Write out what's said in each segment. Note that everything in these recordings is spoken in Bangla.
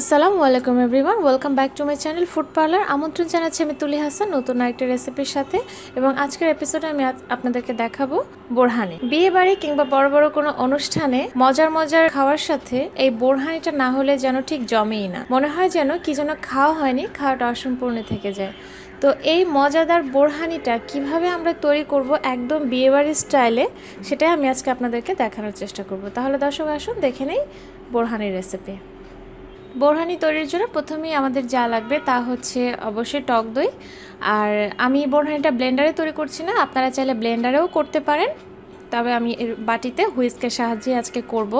আসসালামু আলাইকুম everyone, welcome back to my channel food parlour. আমন্ত্রণ জানাচ্ছি আমি তুলি হাসান নতুন আরেকটি রেসিপির সাথে। এবং আজকের এপিসোডে আমি আপনাদেরকে দেখাবো বোরহানি। বিয়ে বাড়ি কিংবা বড় বড় কোনো অনুষ্ঠানে মজার মজার খাওয়ার সাথে এই বোরহানিটা না হলে যেন ঠিক জমেই না, মনে হয় যেন কি যেন খাওয়া হয়নি, খাওয়াটা অসম্পূর্ণ থেকে যায়। তো এই মজাদার বোরহানিটা কিভাবে আমরা তৈরি করব একদম বিয়েবাড়ির স্টাইলে, সেটাই আমি আজকে আপনাদেরকে দেখানোর চেষ্টা করব। তাহলে দর্শক আসুন দেখে নেই বোরহানির রেসিপি। বোরহানি তৈরির জন্য প্রথমেই আমাদের যা লাগবে তা হচ্ছে অবশ্যই টক দই। আর আমি বোরহানিটা ব্লেন্ডারে তৈরি করছি না, আপনারা চাইলে ব্লেন্ডারেও করতে পারেন, তবে আমি এর বাটিতে হুইস্কের সাহায্যে আজকে করব।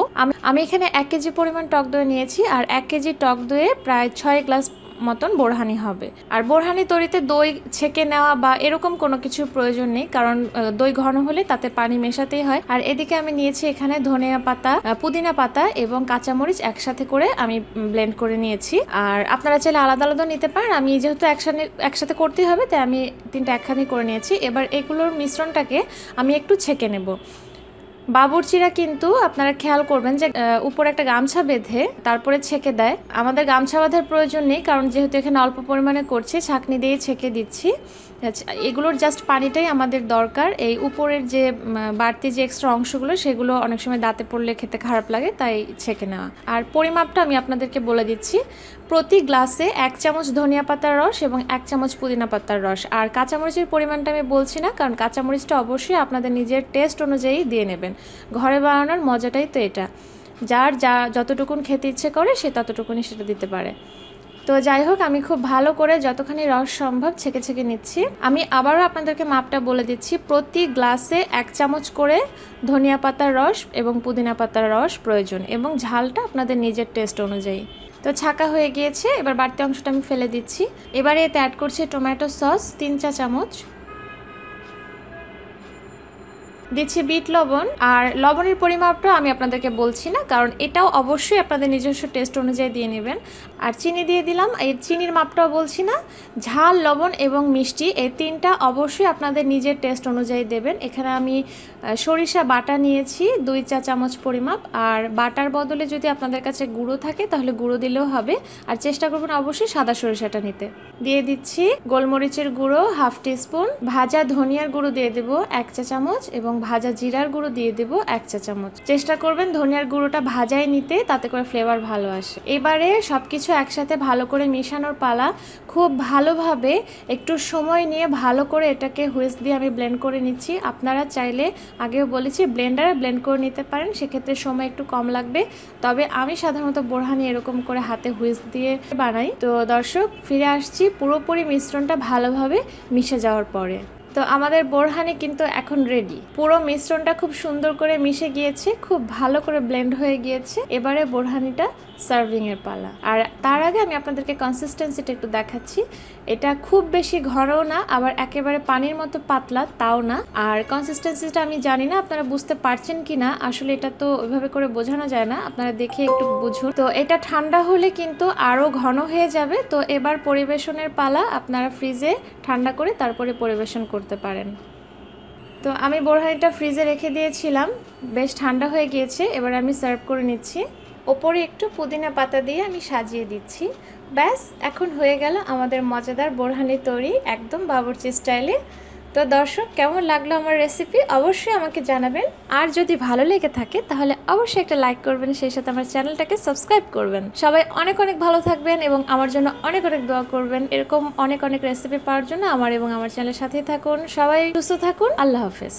আমি এখানে 1 কেজি পরিমাণ টক দই নিয়েছি, আর 1 কেজি টক দইয়ে প্রায় 6 গ্লাস মতন বোরহানি হবে। আর বোরহানি তৈরিতে দই ছেঁকে নেওয়া বা এরকম কোনো কিছু প্রয়োজন নেই, কারণ দই ঘন হলে তাতে পানি মেশাতেই হয়। আর এদিকে আমি নিয়েছি এখানে ধনিয়া পাতা, পুদিনা পাতা এবং কাঁচামরিচ একসাথে করে আমি ব্লেন্ড করে নিয়েছি। আর আপনারা চাইলে আলাদা আলাদা নিতে পারেন, আমি যেহেতু একসাথে করতেই হবে তাই আমি 3টা একসাথে করে নিয়েছি। এবার এগুলোর মিশ্রণটাকে আমি একটু ছেঁকে নেব। বাবুর্চিরা কিন্তু আপনারা খেয়াল করবেন যে উপরে একটা গামছা বেঁধে তারপরে ছেঁকে দেয়। আমাদের গামছা বাঁধার প্রয়োজন নেই, কারণ যেহেতু এখানে অল্প পরিমাণে করছি ছাঁকনি দিয়ে ছেঁকে দিচ্ছি। এগুলোর জাস্ট পানিটাই আমাদের দরকার। এই উপরের যে বাড়তি যে এক্সট্রা অংশগুলো সেগুলো অনেক সময় দাঁতে পড়লে খেতে খারাপ লাগে, তাই ছেঁকে নেওয়া। আর পরিমাপটা আমি আপনাদেরকে বলে দিচ্ছি, প্রতি গ্লাসে 1 চামচ ধনিয়া পাতার রস এবং 1 চামচ পুদিনা পাতার রস। আর কাঁচামরিচের পরিমাণটা আমি বলছি না, কারণ কাঁচামরিচটা অবশ্যই আপনাদের নিজের টেস্ট অনুযায়ী দিয়ে নেবেন। ঘরে বানানোর মজাটাই তো এটা, যার যতটুকুন খেতে ইচ্ছে করে সে ততটুকুনি সেটা দিতে পারে। তো যাই হোক, আমি খুব ভালো করে যতখানি রস সম্ভব ছেঁকে ছেঁকে নিচ্ছি। আমি আবারও আপনাদেরকে মাপটা বলে দিচ্ছি, প্রতি গ্লাসে 1 চামচ করে ধনিয়া পাতার রস এবং পুদিনা পাতার রস প্রয়োজন, এবং ঝালটা আপনাদের নিজের টেস্ট অনুযায়ী। তো ছাঁকা হয়ে গিয়েছে, এবার বাড়তি অংশটা আমি ফেলে দিচ্ছি। এবারে এতে অ্যাড করছি টমেটো সস 3 চা চামচ, দিচ্ছি বিট লবণ। আর লবণের পরিমাপটা আমি আপনাদেরকে বলছি না, কারণ এটাও অবশ্যই আপনাদের নিজস্ব টেস্ট অনুযায়ী দিয়ে নেবেন। আর চিনি দিয়ে দিলাম, এই চিনির মাপটাও বলছি না। ঝাল, লবণ এবং মিষ্টি এই 3টা অবশ্যই আপনাদের নিজের টেস্ট অনুযায়ী দেবেন। এখানে আমি সরিষা বাটা নিয়েছি 2 চা চামচ পরিমাপ। আর বাটার বদলে যদি আপনাদের কাছে গুঁড়ো থাকে তাহলে গুঁড়ো দিলেও হবে, আর চেষ্টা করবেন অবশ্যই সাদা সরিষাটা নিতে। দিয়ে দিচ্ছি গোলমরিচের গুঁড়ো 1/2 টিস্পুন, ভাজা ধনিয়ার গুঁড়ো দিয়ে দেবো 1 চা চামচ এবং ভাজা জিরার গুঁড়ো দিয়ে দেবো 1 চা চামচ। চেষ্টা করবেন ধনিয়ার গুঁড়োটা ভাজায় নিতে, তাতে করে ফ্লেভার ভালো আসে। এবারে সবকিছু একসাথে ভালো করে মেশানোর পালা। খুব ভালোভাবে একটু সময় নিয়ে ভালো করে এটাকে হুইস্ক দিয়ে আমি ব্লেন্ড করে নিচ্ছি। আপনারা চাইলে, আগেও বলেছি, ব্লেন্ডারে ব্লেন্ড করে নিতে পারেন, সেক্ষেত্রে সময় একটু কম লাগবে। তবে আমি সাধারণত বোরহানি এরকম করে হাতে হুইস্ক দিয়ে বানাই। তো দর্শক, ফিরে আসছি পুরোপুরি মিশ্রণটা ভালোভাবে মিশে যাওয়ার পরে। তো আমাদের বোরহানি কিন্তু এখন রেডি। পুরো মিশ্রণটা খুব সুন্দর করে মিশে গিয়েছে, খুব ভালো করে ব্লেন্ড হয়ে গিয়েছে। এবারে বোরহানিটা সার্ভিং এর পালা। আর তার আগে আমি আপনাদেরকে কনসিস্টেন্সিটা একটু দেখাচ্ছি। এটা খুব বেশি ঘনও না, আবার একেবারে পানির মতো পাতলা তাও না। আর কনসিস্টেন্সিটা আমি জানি না আপনারা বুঝতে পারছেন কিনা, আসলে এটা তো ওইভাবে করে বোঝানো যায় না, আপনারা দেখে একটু বুঝুন। তো এটা ঠান্ডা হলে কিন্তু আরো ঘন হয়ে যাবে। তো এবার পরিবেশনের পালা, আপনারা ফ্রিজে ঠান্ডা করে তারপরে পরিবেশন করতে পারেন। তো আমি বোরহানিটা ফ্রিজে রেখে দিয়েছিলাম, বেশ ঠান্ডা হয়ে গিয়েছে। এবার আমি সার্ভ করে নিচ্ছি। ওপরে একটু পুদিনা পাতা দিয়ে আমি সাজিয়ে দিচ্ছি। ব্যাস, এখন হয়ে গেল আমাদের মজাদার বোরহানি তৈরি, একদম বাবুর্চি স্টাইলে। তো দর্শক, কেমন লাগলো আমার রেসিপি অবশ্যই আমাকে জানাবেন। আর যদি ভালো লেগে থাকে তাহলে অবশ্যই একটা লাইক করবেন, সেই সাথে আমার চ্যানেলটাকে সাবস্ক্রাইব করবেন। সবাই অনেক অনেক ভালো থাকবেন এবং আমার জন্য অনেক অনেক দোয়া করবেন। এরকম অনেক অনেক রেসিপি পাওয়ার জন্য আমার এবং আমার চ্যানেলের সাথেই থাকুন। সবাই সুস্থ থাকুন। আল্লাহ হাফেজ।